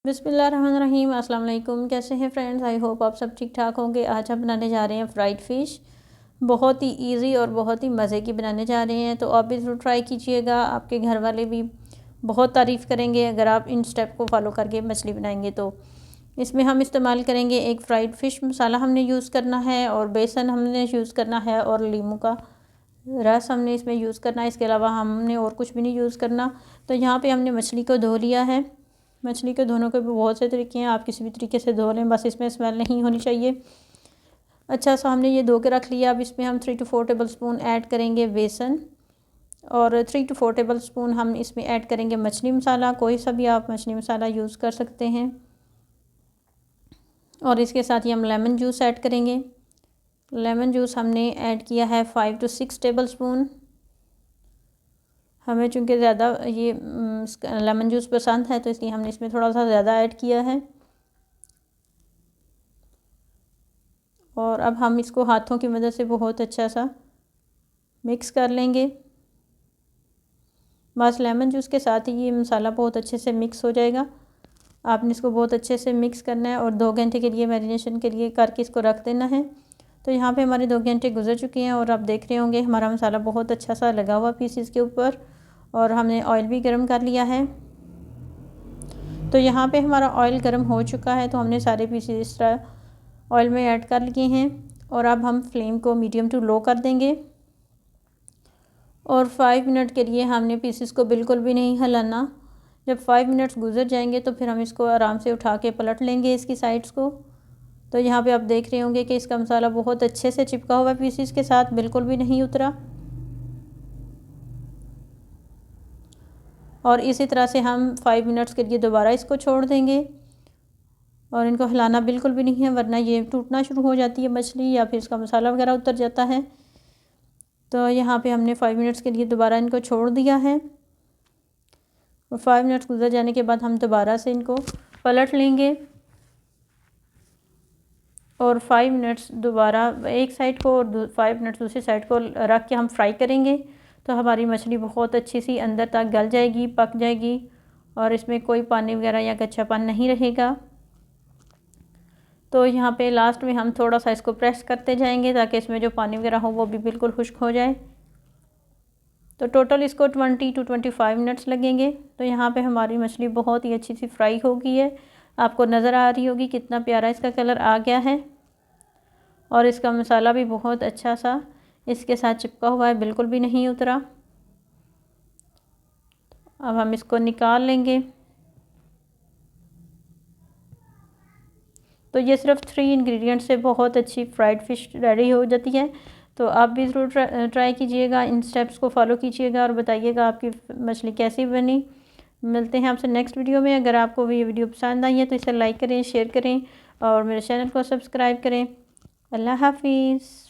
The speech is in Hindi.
बिस्मिल्लाहिर्रहमानिर्रहीम। अस्सलाम वालेकुम। कैसे हैं फ्रेंड्स? आई होप आप सब ठीक ठाक होंगे। आज हम बनाने जा रहे हैं फ्राइड फ़िश। बहुत ही इजी और बहुत ही मज़े की बनाने जा रहे हैं, तो आप भी ज़रूर ट्राई कीजिएगा। आपके घर वाले भी बहुत तारीफ़ करेंगे अगर आप इन स्टेप को फॉलो करके मछली बनाएंगे। तो इसमें हम इस्तेमाल करेंगे एक फ़्राइड फ़िश मसाला हमने यूज़ करना है, और बेसन हमने यूज़ करना है, और लीमू का रस हमने इसमें यूज़ करना है। इसके अलावा हमने और कुछ भी नहीं यूज़ करना। तो यहाँ पे हमने मछली को धो लिया है। मछली के धोने के भी बहुत से तरीके हैं, आप किसी भी तरीके से धो लें, बस इसमें स्मेल नहीं होनी चाहिए। अच्छा सा हमने ये धो के रख लिया। अब इसमें हम 3 to 4 टेबल स्पून ऐड करेंगे बेसन, और 3 to 4 टेबल स्पून हम इसमें ऐड करेंगे मछली मसाला। कोई सा भी आप मछली मसाला यूज़ कर सकते हैं। और इसके साथ ही हम लेमन जूस ऐड करेंगे। लेमन जूस हमने ऐड किया है 5 to 6 टेबल स्पून। हमें चूँकि ज़्यादा ये लेमन जूस पसंद है, तो इसलिए हमने इसमें थोड़ा सा ज़्यादा ऐड किया है। और अब हम इसको हाथों की मदद से बहुत अच्छा सा मिक्स कर लेंगे। बस लेमन जूस के साथ ही ये मसाला बहुत अच्छे से मिक्स हो जाएगा। आपने इसको बहुत अच्छे से मिक्स करना है, और 2 घंटे के लिए मैरिनेशन के लिए करके इसको रख देना है। तो यहाँ पे हमारे 2 घंटे गुजर चुके हैं, और आप देख रहे होंगे हमारा मसाला बहुत अच्छा सा लगा हुआ पीसेस के ऊपर, और हमने ऑयल भी गर्म कर लिया है। तो यहाँ पे हमारा ऑयल गर्म हो चुका है, तो हमने सारे पीसेस इस तरह ऑयल में ऐड कर लिए हैं। और अब हम फ्लेम को मीडियम टू लो कर देंगे, और 5 मिनट के लिए हमने पीसेस को बिल्कुल भी नहीं हिलाना। जब 5 मिनट्स गुजर जाएंगे तो फिर हम इसको आराम से उठा के पलट लेंगे इसकी साइड्स को। तो यहाँ पे आप देख रहे होंगे कि इसका मसाला बहुत अच्छे से चिपका हुआ पीसेस के साथ, बिल्कुल भी नहीं उतरा। और इसी तरह से हम 5 मिनट्स के लिए दोबारा इसको छोड़ देंगे, और इनको हिलाना बिल्कुल भी नहीं है, वरना ये टूटना शुरू हो जाती है मछली, या फिर इसका मसाला वगैरह उतर जाता है। तो यहाँ पे हमने 5 मिनट्स के लिए दोबारा इनको छोड़ दिया है, और 5 मिनट्स गुजर जाने के बाद हम दोबारा से इनको पलट लेंगे, और 5 मिनट्स दोबारा एक साइड को और 5 मिनट्स दूसरी साइड को रख के हम फ्राई करेंगे। तो हमारी मछली बहुत अच्छी सी अंदर तक गल जाएगी, पक जाएगी, और इसमें कोई पानी वगैरह या कच्चापन नहीं रहेगा। तो यहाँ पे लास्ट में हम थोड़ा सा इसको प्रेस करते जाएंगे, ताकि इसमें जो पानी वगैरह हो वो भी बिल्कुल खुश्क हो जाए। तो टोटल इसको 20 to 25 मिनट्स लगेंगे। तो यहाँ पे हमारी मछली बहुत ही अच्छी सी फ्राई हो गई है। आपको नज़र आ रही होगी कितना प्यारा इसका कलर आ गया है, और इसका मसाला भी बहुत अच्छा सा इसके साथ चिपका हुआ है, बिल्कुल भी नहीं उतरा। अब हम इसको निकाल लेंगे। तो ये सिर्फ 3 इंग्रेडिएंट से बहुत अच्छी फ्राइड फ़िश रेडी हो जाती है। तो आप भी ज़रूर ट्राई कीजिएगा, इन स्टेप्स को फॉलो कीजिएगा, और बताइएगा आपकी मछली कैसी बनी। मिलते हैं आपसे नेक्स्ट वीडियो में। अगर आपको ये वीडियो पसंद आई है तो इसे लाइक करें, शेयर करें, और मेरे चैनल को सब्सक्राइब करें। अल्लाह हाफिज़।